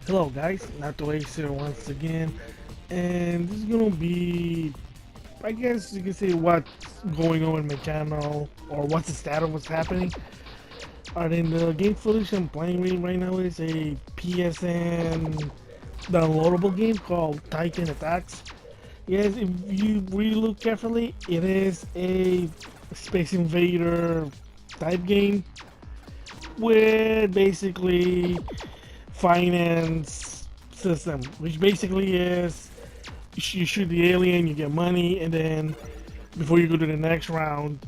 Hello guys, NautoAisDx here once again, and this is gonna be, I guess you can say what's going on with my channel, or what's the status of what's happening. Alright, in the game footage I'm playing right now is a PSN downloadable game called Titan Attacks. Yes, if you really look carefully, it is a Space Invader type game with basically finance system, which basically is you shoot the alien, you get money, and then before you go to the next round,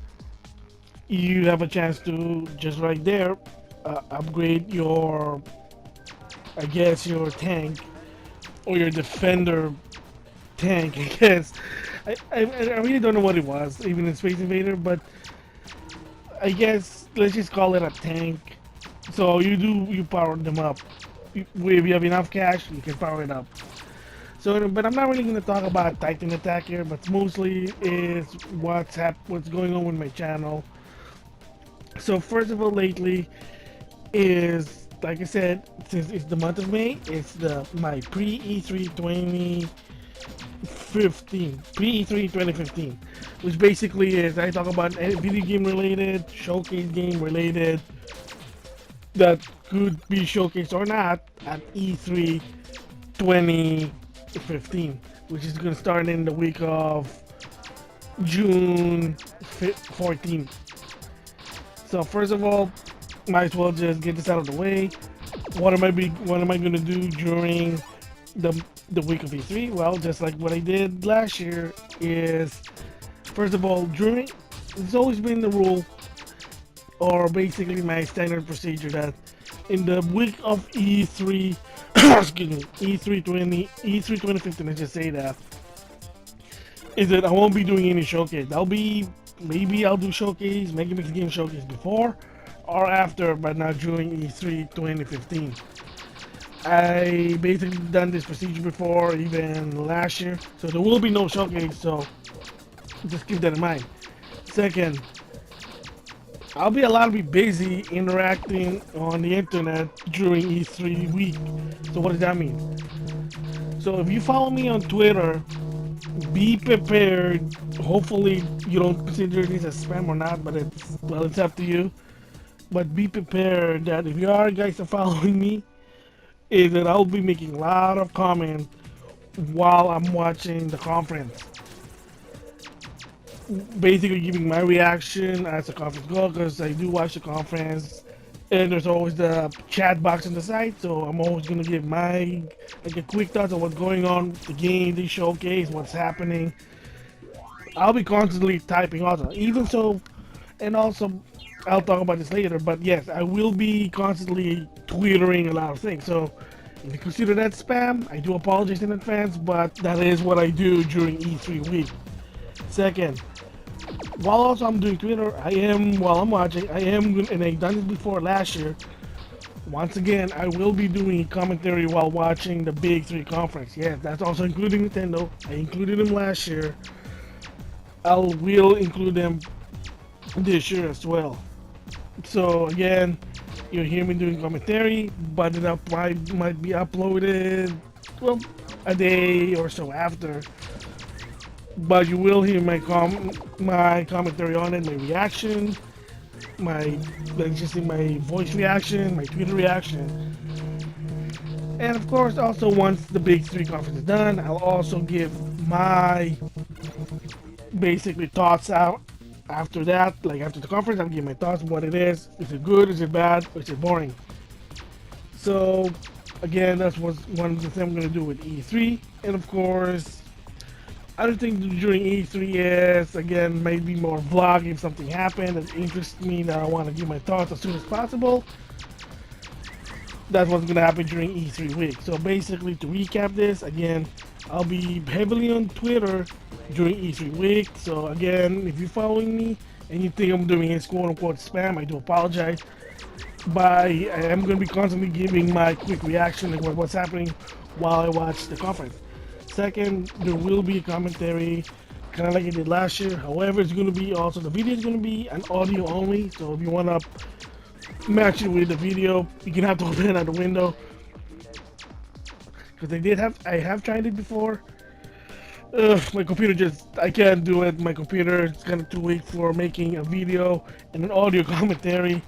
you have a chance to just right there upgrade your, I guess, your tank or your defender tank. I guess I really don't know what it was, even in Space Invader, but I guess let's just call it a tank. So you power them up. If you have enough cash, you can power it up. So, but I'm not really going to talk about Titan Attack here, but mostly is what's going on with my channel. So first of all, lately is, like I said, since it's the month of May, it's my pre E3 2015, pre E3 2015, which basically is I talk about any video game related, showcase game related that could be showcased or not at E3 2015, which is going to start in the week of June 14th. So first of all, might as well just get this out of the way. What am I going to do during the week of E3? Well, just like what I did last year is, first of all, during, it's always been the rule, or basically my standard procedure, that in the week of E3, excuse me, E3 2015, let's just say that, is that I won't be doing any showcase. Maybe I'll do showcase, Megamix game showcase before or after, but not during E3 2015. I basically done this procedure before, even last year, so there will be no showcase, so just keep that in mind. Second, I'll be allowed to be busy interacting on the internet during E3 week. So what does that mean? So if you follow me on Twitter, be prepared. Hopefully you don't consider this as spam or not, but it's up to you. But be prepared that if you are guys are following me, is that I'll be making a lot of comments while I'm watching the conference. Basically giving my reaction as the conference goes, because I do watch the conference, and there's always the chat box on the side, so I'm always gonna give my a quick thoughts on what's going on, the game, the showcase, what's happening. I'll be constantly typing also, even so, and also I'll talk about this later. But yes, I will be constantly twittering a lot of things. So if you consider that spam, I do apologize in advance, but that is what I do during E3 week. Second, while also I'm doing Twitter, while I'm watching, and I've done this before last year. Once again, I will be doing commentary while watching the Big 3 conference. Yes, that's also including Nintendo. I included them last year. Will include them this year as well. So again, you'll hear me doing commentary, but it might be uploaded, well, a day or so after. But you will hear my commentary on it, my reaction, let's just say my voice reaction, my Twitter reaction. And of course, also once the Big 3 conference is done, I'll also give my basically thoughts out after that. Like after the conference, I'll give my thoughts on what it is. Is it good? Is it bad? Or is it boring? So again, that's one of the things I'm going to do with E3. And of course, other thing during E3 is, again, maybe more vlog if something happened that interests me, that I want to give my thoughts as soon as possible. That's what's going to happen during E3 week. So basically, to recap this, again, I'll be heavily on Twitter during E3 week. So again, if you're following me and you think I'm doing it quote-unquote spam, I do apologize. But I am going to be constantly giving my quick reaction to what's happening while I watch the conference. Second, there will be a commentary, kind of like I did last year. However, it's going to be also, the video is going to be an audio only. So if you want to match it with the video, you can have to open it out the window. because I have tried it before. My computer I can't do it. My computer is kind of too weak for making a video and an audio commentary.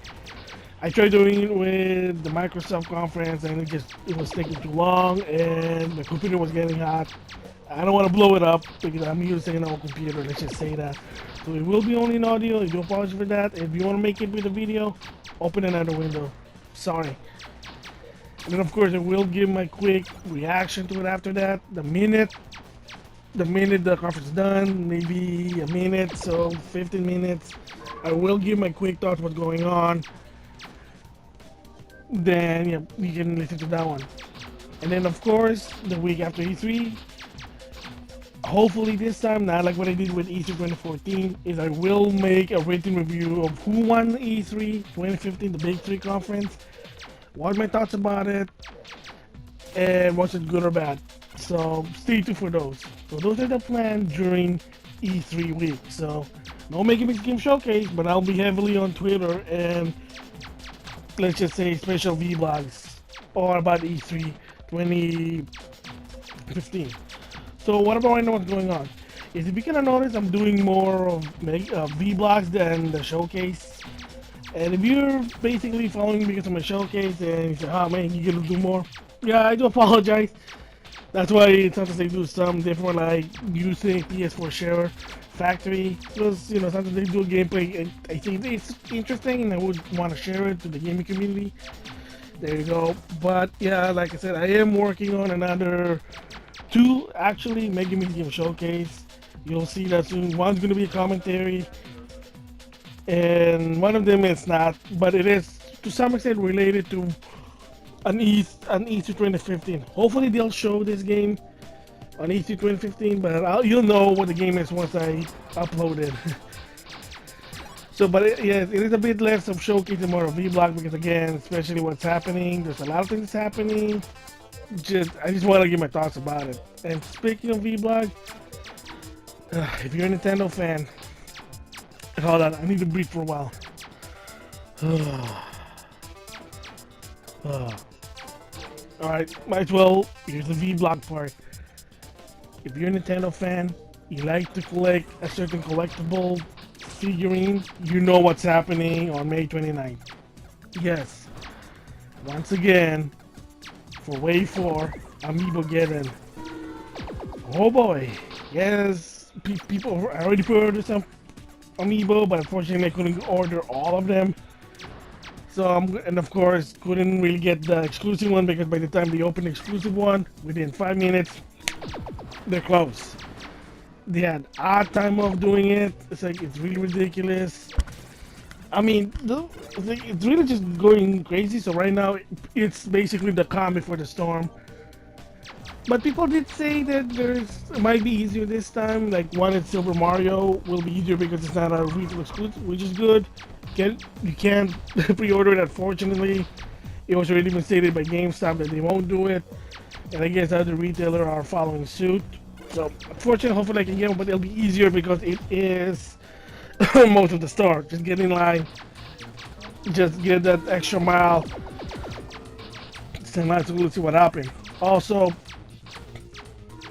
I tried doing it with the Microsoft conference and it was taking too long and my computer was getting hot. I don't want to blow it up because I'm using an old computer, let's just say that. So it will be only in audio, I do apologize for that. If you want to make it with a video, open another window. Sorry. And then of course I will give my quick reaction to it after that. The minute the conference is done, maybe a minute, so 15 minutes, I will give my quick thoughts what's going on. Then yeah, we can listen to that one. And then of course, the week after E3, hopefully this time, not like what I did with E3 2014, is I will make a written review of who won E3 2015, the Big 3 conference, what are my thoughts about it, and was it good or bad. So stay tuned for those. So those are the plans during E3 week. So no Megamix Game Showcase, but I'll be heavily on Twitter and let's just say special vlogs all about E3 2015. So what about right now what's going on? Is if you can notice I'm doing more of vlogs than the showcase. And if you're basically following me because of my showcase and you say, oh man, you gonna do more? Yeah, I do apologize. That's why sometimes they do some different, like using PS4 Share Factory. Because, you know, sometimes they do a gameplay and I think it's interesting and I would want to share it to the gaming community. There you go. But yeah, like I said, I am working on another 2 actually Megamix Game Showcase. You'll see that soon. One's going to be a commentary. And one of them is not, but it is to some extent related to an E3 2015. Hopefully they'll show this game on E3 2015, but you'll know what the game is once I upload it. So, but yeah, it is a bit less of showcasing, more of vlog because again, especially what's happening, there's a lot of things happening. I just want to give my thoughts about it. And speaking of vlog, if you're a Nintendo fan, hold on, I need to breathe for a while. Alright, might as well, here's the vlog part. If you're a Nintendo fan, you like to collect a certain collectible figurine, you know what's happening on May 29th. Yes, once again, for Wave 4, Amiibo get in. Oh boy, yes, people already pre-ordered some Amiibo, but unfortunately I couldn't order all of them. So and of course couldn't really get the exclusive one because by the time they opened the exclusive one, within 5 minutes, they're closed. They had odd time of doing it. It's like it's really ridiculous. I mean, it's really just going crazy. So right now, it's basically the calm before the storm. But people did say that it might be easier this time. Like one at Silver Mario will be easier because it's not a retail exclusive, which is good. You can't pre-order it, unfortunately. It was already been stated by GameStop that they won't do it. And I guess other retailers are following suit. So unfortunately, hopefully I can get one, but it'll be easier because it is most of the store. Just get in line. Just get that extra mile. Let's see what happens. Also,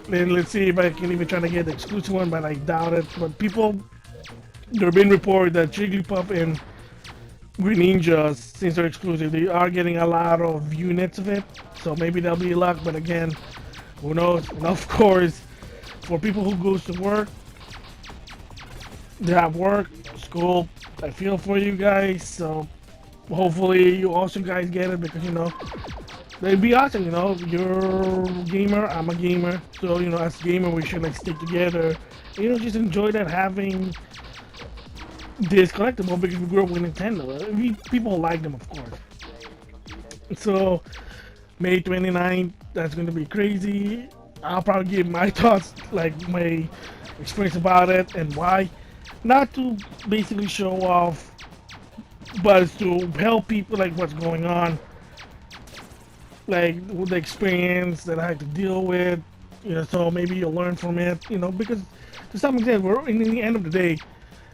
then let's see if I can even try to get the exclusive one, but I doubt it. But there have been reports that Jigglypuff and Green Ninja, since they're exclusive, they are getting a lot of units of it. So maybe that'll be luck, but again, who knows? And of course, for people who goes to work, they have work, school, I feel for you guys. So hopefully you also guys get it because, you know, it'd be awesome, you know, you're a gamer, I'm a gamer, so, you know, as gamer we should like stick together, you know, just enjoy that having this collectible because we grew up with Nintendo. People like them, of course. So May 29th, that's going to be crazy. I'll probably give my thoughts, like my experience about it and why. Not to basically show off, but to help people like what's going on. Like with the experience that I had to deal with, you know, so maybe you'll learn from it, you know, because to some extent, in the end of the day,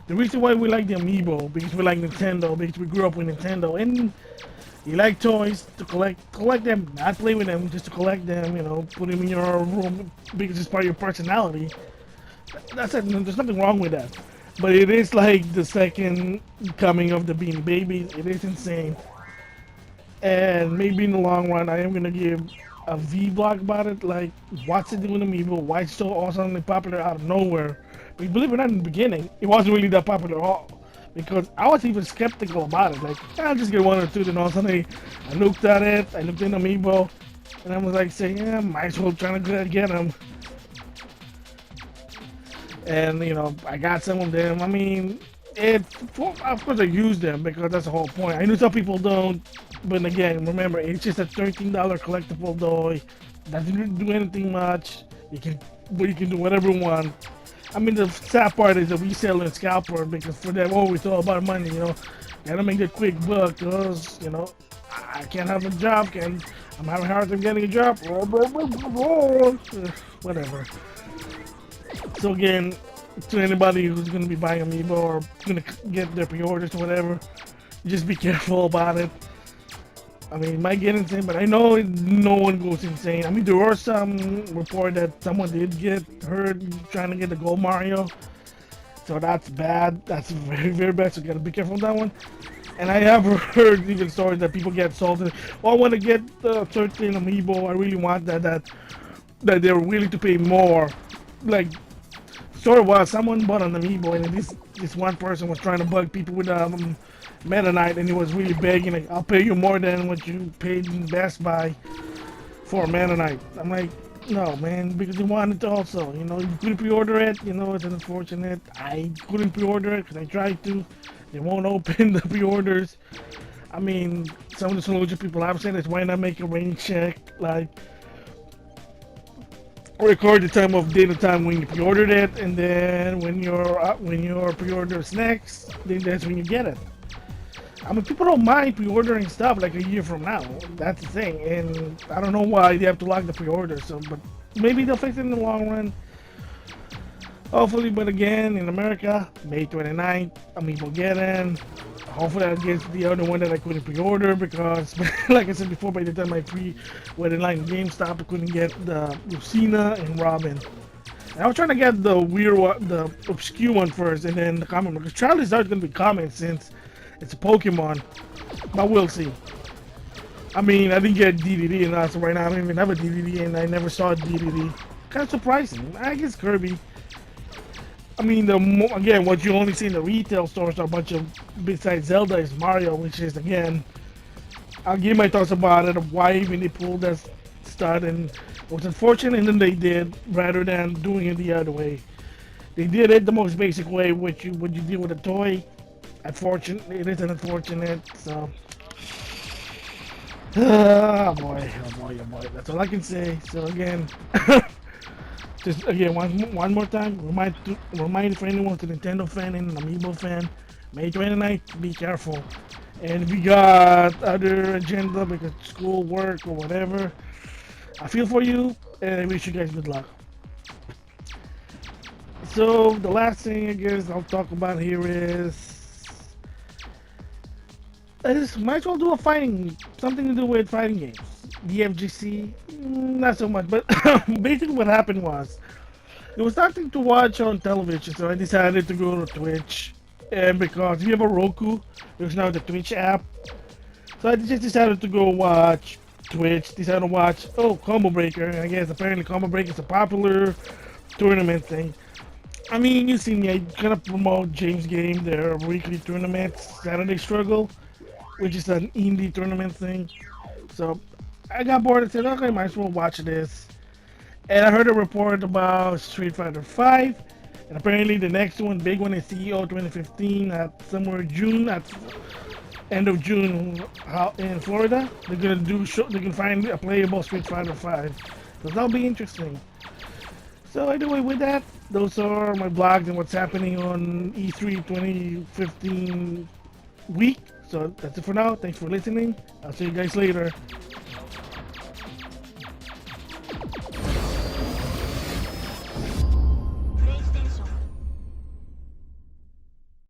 the reason why we like the Amiibo, because we like Nintendo, because we grew up with Nintendo, and You like toys to collect them, not play with them, just to collect them. You know, put them in your room because it's part of your personality. That's it. There's nothing wrong with that. But it is like the second coming of the Beanie Babies. It is insane. And maybe in the long run, I am gonna give a vlog about it. Like, what's it doing Amiibo? Why it's so awesomely popular out of nowhere? But believe it or not, in the beginning, it wasn't really that popular at all. Because I was even skeptical about it. Like, I'll just get one or two. Then all of a sudden, I looked at it. I looked in Amiibo, and I was like saying, yeah, might as well try to get them. And you know, I got some of them. I mean, of course I use them because that's the whole point. I know some people don't, but again, remember, it's just a $13 collectible toy. Doesn't do anything much. You can do whatever you want. I mean, the sad part is the reseller and scalper, because for them, oh, it's all about money. You know, gotta make a quick buck, cause you know, I can't have a job. I'm having a hard time getting a job. Whatever. So again, to anybody who's gonna be buying Amiibo or gonna get their pre-orders or whatever, just be careful about it. I mean, it might get insane, but I know no one goes insane. I mean, there were some report that someone did get hurt trying to get the Gold Mario, so that's bad. That's very, very bad. So you gotta be careful with that one. And I have heard even stories that people get salted. Oh, I want to get the 13 Amiibo. I really want that they're willing to pay more. Like, story was someone bought an Amiibo, and this one person was trying to bug people with Meta Knight, and he was really begging, like, I'll pay you more than what you paid in Best Buy for Meta Knight. I'm like, no, man, because he wanted to also, you know, you couldn't pre-order it. You know, it's unfortunate. I couldn't pre-order it because I tried to. They won't open the pre-orders. I mean, some of the solution people have said is, why not make a rain check, like, record the time of data time when you pre-ordered it, and then when your pre-order is next, then that's when you get it. I mean, people don't mind pre-ordering stuff like a year from now. That's the thing, and I don't know why they have to lock the pre-order. So, but maybe they'll fix it in the long run. Hopefully, but again, in America, May 29th, Amiibo get in. Hopefully that gets the other one that I couldn't pre-order because, like I said before, by the time I went in line GameStop, I couldn't get the Lucina and Robin. And I was trying to get the weird one, the obscure one first, and then the common one. Because Charlie's always going to be common since it's a Pokemon, but we'll see. I mean, I didn't get DDD, and so right now I don't even have a DDD, and I never saw a DDD. Kind of surprising. I guess Kirby. I mean, again, what you only see in the retail stores are a bunch of, besides Zelda, is Mario, which is, again, I'll give my thoughts about it, of why even they pulled that stud, and it was unfortunate, and then they did, rather than doing it the other way. They did it the most basic way, which when you deal with a toy. Unfortunately, it is unfortunate, so. Oh boy, oh boy, oh boy. That's all I can say. So again, just again, one more time, remind for anyone who's a Nintendo fan and an Amiibo fan, May 29th, be careful. And if you got other agenda because school, work, or whatever, I feel for you, and I wish you guys good luck. So the last thing I guess I'll talk about here is, I just might as well do something to do with fighting games. DFGC, not so much, but basically what happened was, there was nothing to watch on television, so I decided to go to Twitch. And because if you have a Roku, there's now the Twitch app. So I just decided to go watch Twitch, decided to watch, Combo Breaker. I guess apparently Combo Breaker is a popular tournament thing. I mean, you see me, I kind of promote James Game, their weekly tournament, Saturday Struggle, which is an indie tournament thing. So I got bored and said, okay, might as well watch this. And I heard a report about Street Fighter 5, and apparently the next one, big one, is CEO 2015 at somewhere June, at end of June in Florida. They're gonna they can find a playable Street Fighter 5. So that'll be interesting. So anyway, with that, those are my blogs and what's happening on E3 2015 week. So that's it for now. Thanks for listening. I'll see you guys later.